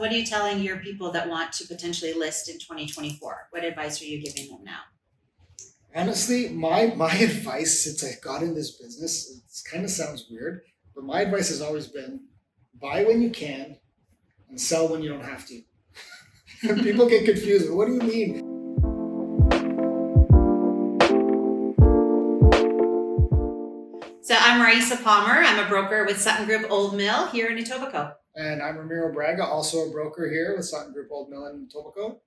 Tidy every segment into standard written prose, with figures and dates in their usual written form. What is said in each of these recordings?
What are you telling your people that want to potentially list in 2024? What advice are you giving them now? Honestly, my advice since I got in this business, it kind of sounds weird, but my advice has always been buy when you can and sell when you don't have to. People get confused. What do you mean? So I'm Raisa Palmer. I'm a broker with Sutton Group Old Mill here in Etobicoke. And I'm Ramiro Braga, also a broker here with Sutton Group Old Mill in Etobicoke.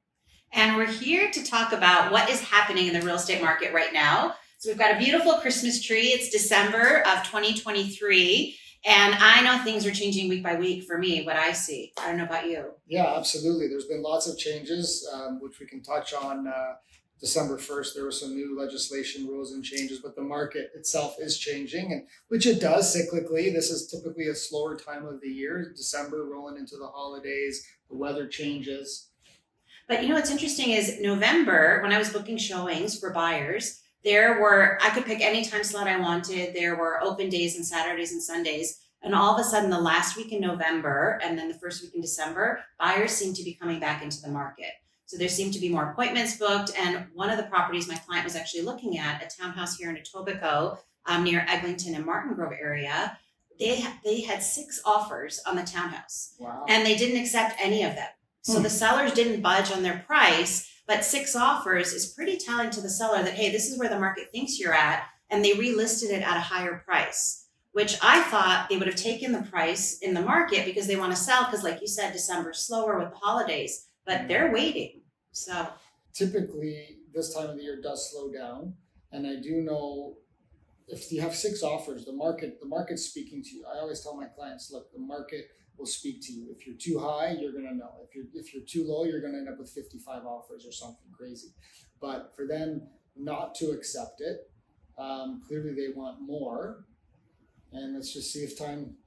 And we're here to talk about what is happening in the real estate market right now. So we've got a beautiful Christmas tree. It's December of 2023. And I know things are changing week by week for me, what I see. I don't know about you. Yeah, absolutely. There's been lots of changes, which we can touch on. December 1st, there was some new legislation, rules, and changes, but the market itself is changing, and which it does cyclically. This is typically a slower time of the year, December rolling into the holidays, the weather changes. But you know what's interesting is November, when I was booking showings for buyers, I could pick any time slot I wanted. There were open days and Saturdays and Sundays. And all of a sudden, the last week in November and then the first week in December, buyers seem to be coming back into the market. So there seemed to be more appointments booked. And one of the properties my client was actually looking at, a townhouse here in Etobicoke, near Eglinton and Martin Grove area, they had 6 offers on the townhouse. Wow. And they didn't accept any of them. So the sellers didn't budge on their price, but 6 offers is pretty telling to the seller that, hey, this is where the market thinks you're at. And they relisted it at a higher price, which I thought they would have taken the price in the market because they want to sell. Because like you said, December's slower with the holidays, but they're waiting. So typically this time of the year does slow down. And I do know if you have 6 offers, the market's speaking to you. I always tell my clients, look, the market will speak to you. If you're too high, you're gonna know. If you're too low, you're gonna end up with 55 offers or something crazy. But for them not to accept it, clearly they want more. And let's just see if time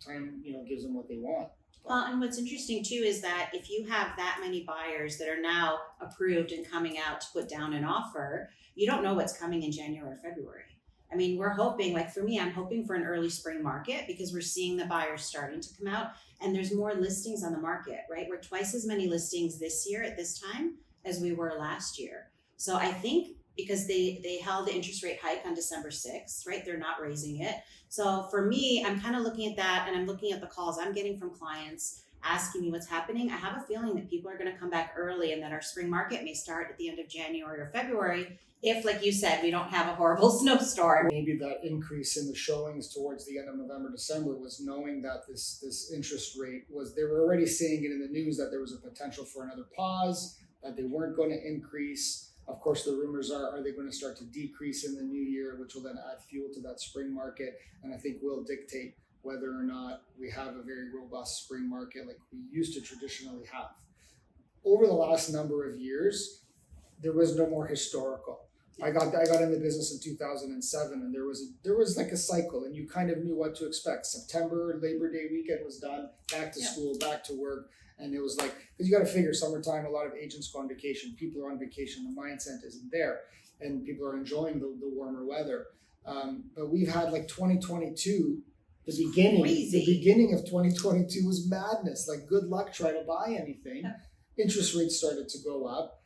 gives them what they want. Well, and what's interesting too is that if you have that many buyers that are now approved and coming out to put down an offer, you don't know what's coming in January or February. I mean, we're hoping, like for me, I'm hoping for an early spring market because we're seeing the buyers starting to come out and there's more listings on the market, right? We're twice as many listings this year at this time as we were last year. So I think because they held the interest rate hike on December 6th, right? They're not raising it. So for me, I'm kind of looking at that and I'm looking at the calls I'm getting from clients asking me what's happening. I have a feeling that people are going to come back early and that our spring market may start at the end of January or February if, like you said, we don't have a horrible snowstorm. Maybe that increase in the showings towards the end of November, December was knowing that this interest rate they were already seeing it in the news that there was a potential for another pause, that they weren't going to increase. Of course, the rumors are they going to start to decrease in the new year, which will then add fuel to that spring market, and I think will dictate whether or not we have a very robust spring market like we used to traditionally have. Over the last number of years, there was no more historical. I got in the business in 2007, and there was like a cycle, and you kind of knew what to expect. September, Labor Day weekend was done, back to school, back to work, and it was like, because you got to figure summertime, a lot of agents go on vacation, people are on vacation, the mindset isn't there, and people are enjoying the warmer weather. But we've had like 2022. The beginning of 2022 was madness. Like, good luck trying to buy anything. Interest rates started to go up.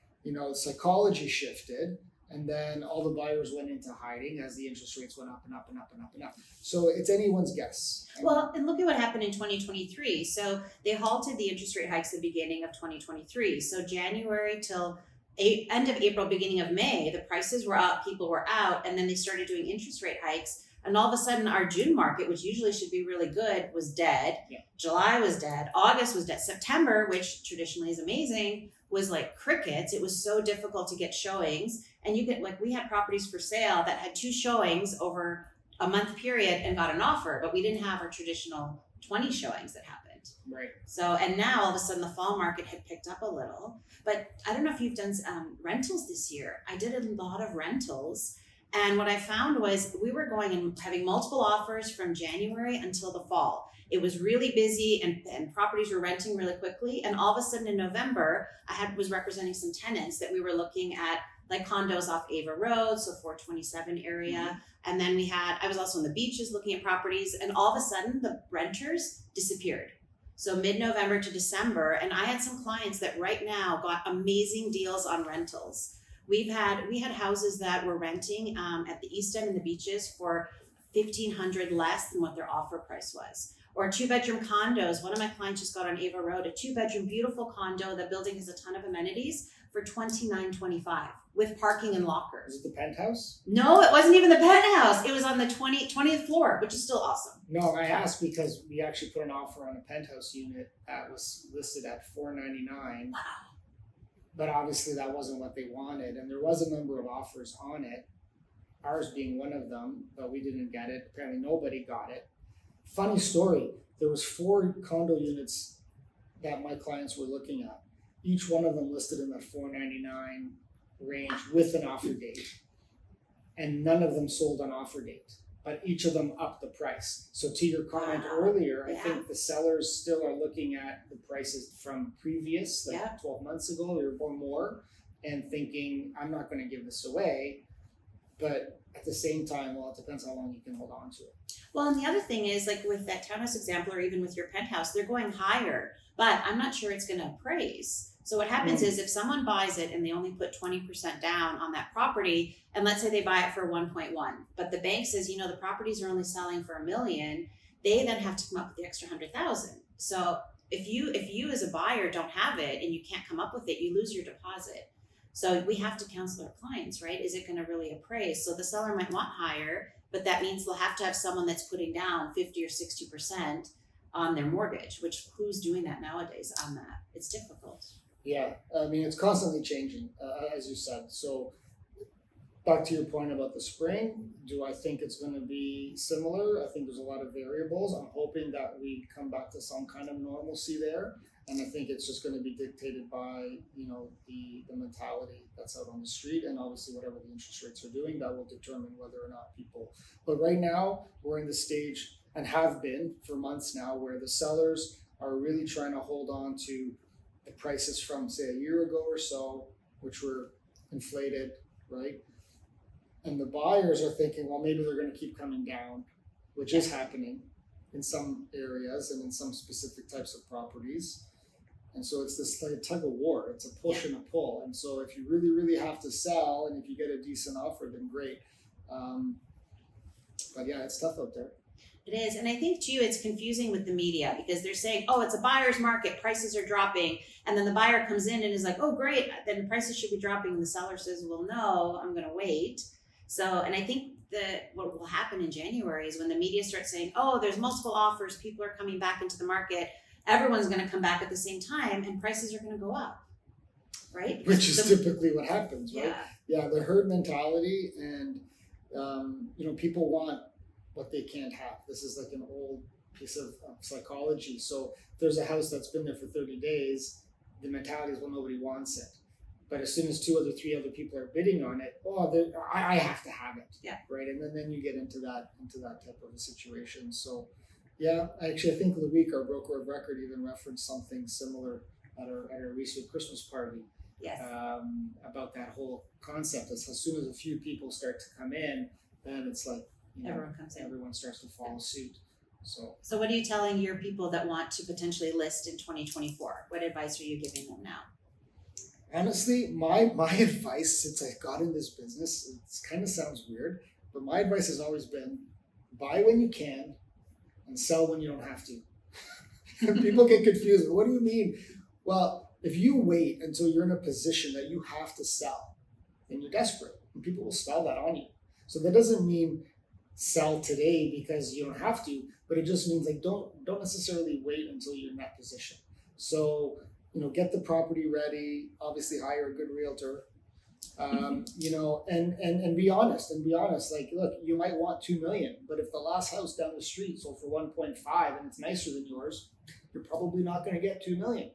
Psychology shifted. And then all the buyers went into hiding as the interest rates went up and up and up and up and up. So it's anyone's guess. Well, and look at what happened in 2023. So they halted the interest rate hikes at the beginning of 2023. So January till end of April, beginning of May, the prices were up, people were out, and then they started doing interest rate hikes. And all of a sudden, our June market, which usually should be really good, was dead. Yeah. July was dead. August was dead. September, which traditionally is amazing, was like crickets. It was so difficult to get showings. And we had properties for sale that had 2 showings over a month period and got an offer, but we didn't have our traditional 20 showings that happened. Right. So, and now all of a sudden the fall market had picked up a little, but I don't know if you've done rentals this year. I did a lot of rentals. And what I found was we were going and having multiple offers from January until the fall. It was really busy and properties were renting really quickly. And all of a sudden in November, was representing some tenants that we were looking at, like condos off Ava Road, so 427 area. Mm-hmm. And then I was also on the beaches looking at properties, and all of a sudden the renters disappeared. So mid-November to December, and I had some clients that right now got amazing deals on rentals. We had houses that were renting at the East End and the beaches for $1,500 less than what their offer price was. Or 2-bedroom condos. One of my clients just got on Ava Road, a 2-bedroom beautiful condo. The building has a ton of amenities for $29.25 with parking and lockers. Is it the penthouse? No, it wasn't even the penthouse. It was on the 20th floor, which is still awesome. No, I asked because we actually put an offer on a penthouse unit that was listed at $499. Wow. But obviously that wasn't what they wanted, and there was a number of offers on it, ours being one of them, but we didn't get it. Apparently nobody got it. Funny story, there was 4 condo units that my clients were looking at. Each one of them listed in that $499 range with an offer date. And none of them sold on offer date, but each of them upped the price. So to your comment Wow. earlier, I Yeah. think the sellers still are looking at the prices from previous, like Yeah. 12 months ago or more, and thinking, I'm not gonna give this away. But at the same time, well, it depends how long you can hold on to it. Well, and the other thing is, like with that townhouse example, or even with your penthouse, they're going higher, but I'm not sure it's going to appraise. So what happens is if someone buys it and they only put 20% down on that property, and let's say they buy it for 1.1, but the bank says, the properties are only selling for $1 million, they then have to come up with the extra 100,000. So if you as a buyer don't have it and you can't come up with it, you lose your deposit. So we have to counsel our clients, right? Is it going to really appraise? So the seller might want higher, but that means they'll have to have someone that's putting down 50 or 60% on their mortgage, which who's doing that nowadays on that? It's difficult. Yeah, I mean, it's constantly changing, as you said. So back to your point about the spring, do I think it's going to be similar? I think there's a lot of variables. I'm hoping that we come back to some kind of normalcy there. And I think it's just going to be dictated by, the mentality that's out on the street, and obviously whatever the interest rates are doing, that will determine whether or not people. But right now, we're in the stage, and have been for months now, where the sellers are really trying to hold on to the prices from, say, a year ago or so, which were inflated, right? And the buyers are thinking, well, maybe they're going to keep coming down, which is happening in some areas and in some specific types of properties. And so it's this like tug of war. It's a push and a pull. And so if you really, really have to sell, and if you get a decent offer, then great. But yeah, it's tough out there. It is. And I think too, it's confusing with the media because they're saying, oh, it's a buyer's market, prices are dropping. And then the buyer comes in and is like, oh, great, then prices should be dropping. And the seller says, well, no, I'm going to wait. So, and I think that what will happen in January is when the media starts saying, oh, there's multiple offers, people are coming back into the market, everyone's going to come back at the same time and prices are going to go up, right? Which is typically what happens, right? Yeah. Yeah, the herd mentality, and people want what they can't have. This is like an old piece of psychology. So if there's a house that's been there for 30 days, the mentality is, well, nobody wants it. But as soon as 2 or 3 other people are bidding on it, I have to have it. Yeah. Right. And then you get into that type of a situation. So yeah, actually I think Loic, our broker of record, even referenced something similar at our recent Christmas party. Yes. About that whole concept. As soon as a few people start to come in, then it's like everyone comes in. Everyone starts to follow suit. So what are you telling your people that want to potentially list in 2024? What advice are you giving them now? Honestly, my advice since I got in this business, it kind of sounds weird, but my advice has always been buy when you can and sell when you don't have to. People get confused. What do you mean? Well, if you wait until you're in a position that you have to sell, then you're desperate, and people will spell that on you. So that doesn't mean sell today because you don't have to, but it just means like don't necessarily wait until you're in that position. So get the property ready. Obviously, hire a good realtor. And be honest. Like, look, you might want $2 million, but if the last house down the street sold for 1.5 and it's nicer than yours, you're probably not going to get $2 million.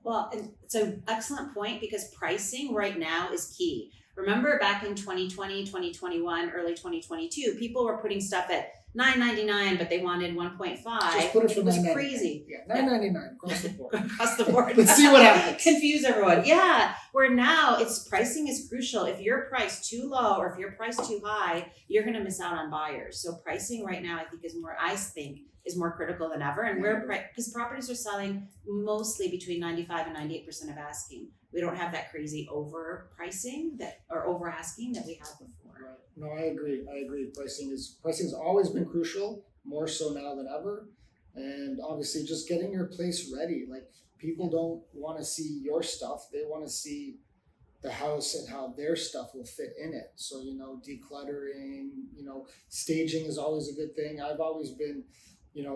Well, and it's an excellent point because pricing right now is key. Remember back in 2020, 2021, early 2022, people were putting stuff at $9.99, but they wanted 1.5. Just put it for It was $9.99. crazy. Yeah, $9.99 across the board. Across the board. Let's see what happens. Confuse everyone. Yeah. Where now it's pricing is crucial. If you're priced too low or if you're priced too high, you're going to miss out on buyers. So pricing right now, I think is more critical than ever. And because properties are selling mostly between 95 and 98% of asking. We don't have that crazy overpricing or over asking that we had before. Right. No, I agree. Pricing has always been crucial, more so now than ever. And obviously just getting your place ready. Like, people don't want to see your stuff. They want to see the house and how their stuff will fit in it. So, decluttering, staging is always a good thing. I've always been,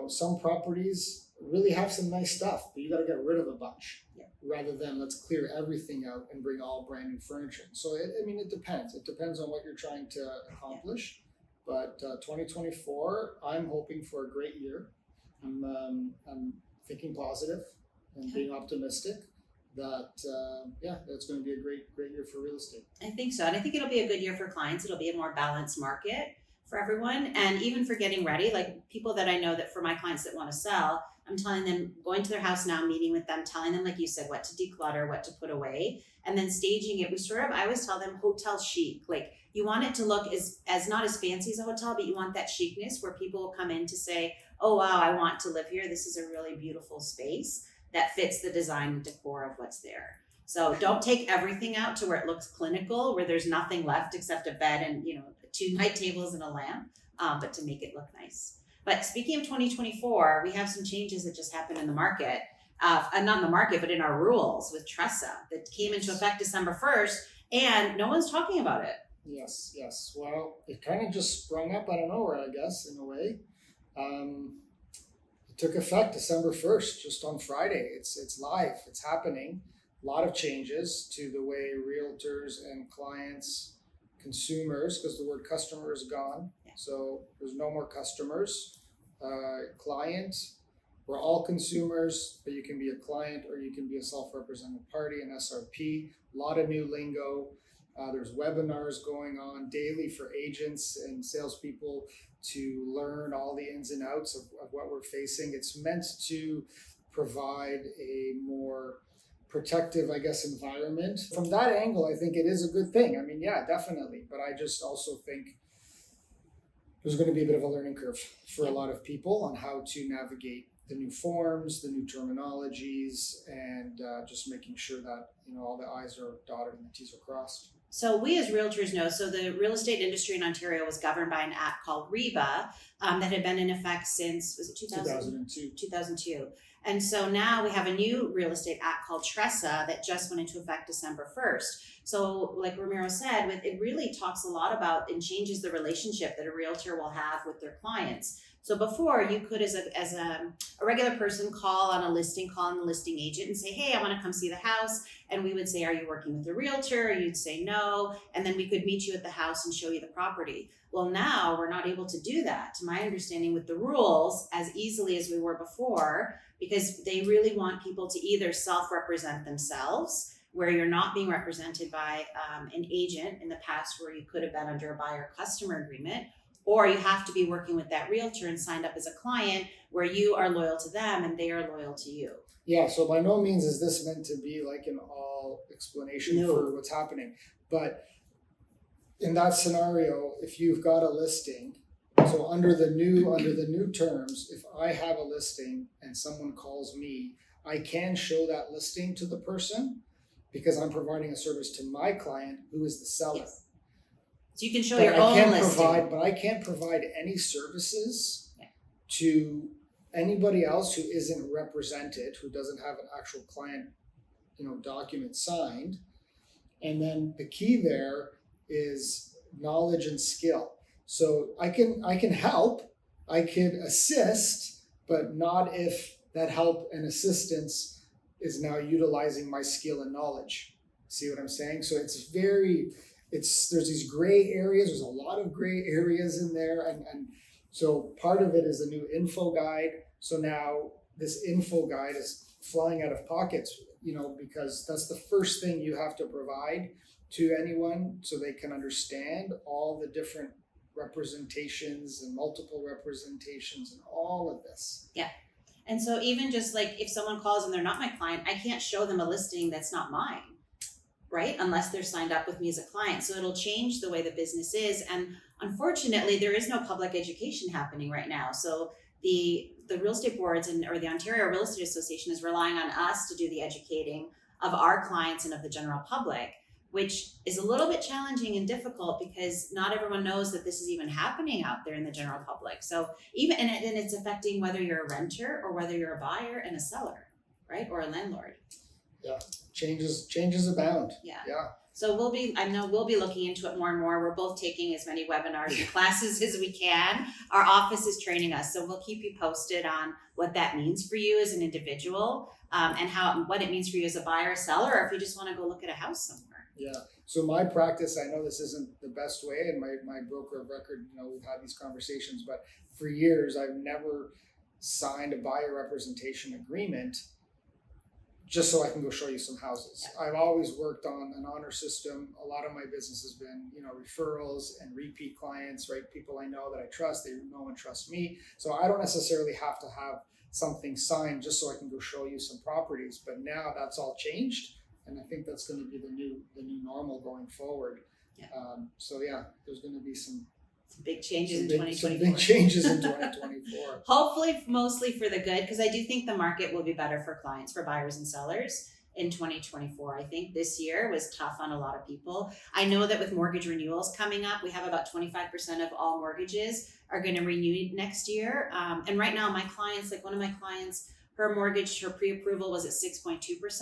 some properties really have some nice stuff, but you got to get rid of a bunch rather than let's clear everything out and bring all brand new furniture. So, it depends. It depends on what you're trying to accomplish. But 2024, I'm hoping for a great year. I'm thinking positive and being optimistic that it's going to be a great year for real estate. I think so. And I think it'll be a good year for clients. It'll be a more balanced market for everyone. And even for getting ready, like people that I know that for my clients that want to sell, I'm telling them, going to their house now, meeting with them, telling them, like you said, what to declutter, what to put away, and then staging it. I always tell them hotel chic. Like, you want it to look as not as fancy as a hotel, but you want that chicness where people will come in to say, oh, wow, I want to live here. This is a really beautiful space that fits the design and decor of what's there. So don't take everything out to where it looks clinical, where there's nothing left except a bed and 2 night tables and a lamp, but to make it look nice. But speaking of 2024, we have some changes that just happened in the market, and not in the market, but in our rules with TRESA that came into effect December 1st, and no one's talking about it. Yes. Well, it kind of just sprung up out of nowhere, I guess, in a way. It took effect December 1st, just on Friday. It's live. It's happening. A lot of changes to the way realtors and clients, consumers, because the word customer is gone. Yeah. So there's no more customers. Client, we're all consumers, but you can be a client or you can be a self-represented party, an SRP. A lot of new lingo. There's webinars going on daily for agents and salespeople to learn all the ins and outs of what we're facing. It's meant to provide a more protective, environment. From that angle, I think it is a good thing. Yeah, definitely. But I just also think there's going to be a bit of a learning curve for a lot of people on how to navigate the new forms, the new terminologies, and just making sure that all the I's are dotted and the T's are crossed. So we as realtors know, so the real estate industry in Ontario was governed by an act called REBA that had been in effect since, was it 2002? 2002. And so now we have a new real estate act called TRESA that just went into effect December 1st. So like Ramiro said, it really talks a lot about and changes the relationship that a realtor will have with their clients. So before, you could, as a regular person, call on the listing agent and say, hey, I want to come see the house. And we would say, are you working with a realtor? Or you'd say no. And then we could meet you at the house and show you the property. Well, now we're not able to do that, to my understanding, with the rules as easily as we were before, because they really want people to either self-represent themselves, where you're not being represented by an agent in the past where you could have been under a buyer-customer agreement, or you have to be working with that realtor and signed up as a client where you are loyal to them and they are loyal to you. Yeah, so by no means is this meant to be like an all explanation for what's happening. But in that scenario, if you've got a listing, so under the new terms, if I have a listing and someone calls me, I can show that listing to the person because I'm providing a service to my client who is the seller. Yes. So you can show your own listing. But I can't provide any services to anybody else who isn't represented, who doesn't have an actual client, document signed. And then the key there is knowledge and skill. So I can help, I can assist, but not if that help and assistance is now utilizing my skill and knowledge. See what I'm saying? So there's these gray areas. There's a lot of gray areas in there. And so part of it is the new info guide. So now this info guide is flying out of pockets, because that's the first thing you have to provide to anyone so they can understand all the different representations and multiple representations and all of this. And so even just like if someone calls and they're not my client, I can't show them a listing that's not mine, right? Unless they're signed up with me as a client. So it'll change the way the business is. And unfortunately, there is no public education happening right now. So the real estate boards or the Ontario Real Estate Association is relying on us to do the educating of our clients and of the general public, which is a little bit challenging and difficult because not everyone knows that this is even happening out there in the general public. So even, and it's affecting whether you're a renter or whether you're a buyer and a seller, right? Or a landlord. Changes abound. Yeah. Yeah. So I know we'll be looking into it more and more. We're both taking as many webinars and classes as we can. Our office is training us. So we'll keep you posted on what that means for you as an individual, and what it means for you as a buyer or seller, or if you just want to go look at a house somewhere. Yeah. So my practice, I know this isn't the best way, and my broker of record, we've had these conversations, but for years I've never signed a buyer representation agreement just so I can go show you some houses. Yeah. I've always worked on an honor system. A lot of my business has been, referrals and repeat clients, right? People I know that I trust, they know and trust me. So I don't necessarily have to have something signed just so I can go show you some properties. But now that's all changed. And I think that's going to be the new normal going forward. Yeah. There's going to be some big changes in some 2024. big changes in 2024. Hopefully, mostly for the good, because I do think the market will be better for clients, for buyers and sellers in 2024. I think this year was tough on a lot of people. I know that with mortgage renewals coming up, we have about 25% of all mortgages are going to renew next year. And right now, my clients, like one of my clients, her mortgage, her pre-approval was at 6.2%,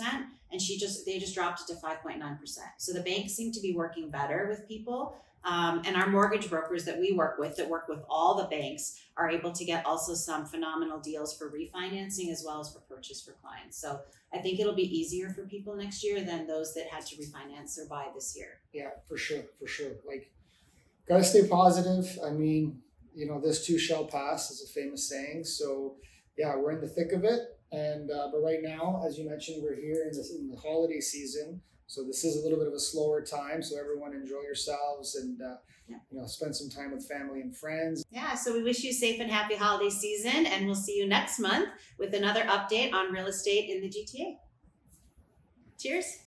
and they just dropped it to 5.9%. So the banks seem to be working better with people. And our mortgage brokers that we work with, that work with all the banks, are able to get also some phenomenal deals for refinancing as well as for purchase for clients. So I think it'll be easier for people next year than those that had to refinance or buy this year. Yeah, for sure. Like, gotta stay positive. I mean, this too shall pass is a famous saying. So yeah, we're in the thick of it. And but right now, as you mentioned, we're here in the holiday season. So this is a little bit of a slower time. So everyone enjoy yourselves and spend some time with family and friends. Yeah, so we wish you a safe and happy holiday season, and we'll see you next month with another update on real estate in the GTA. Cheers.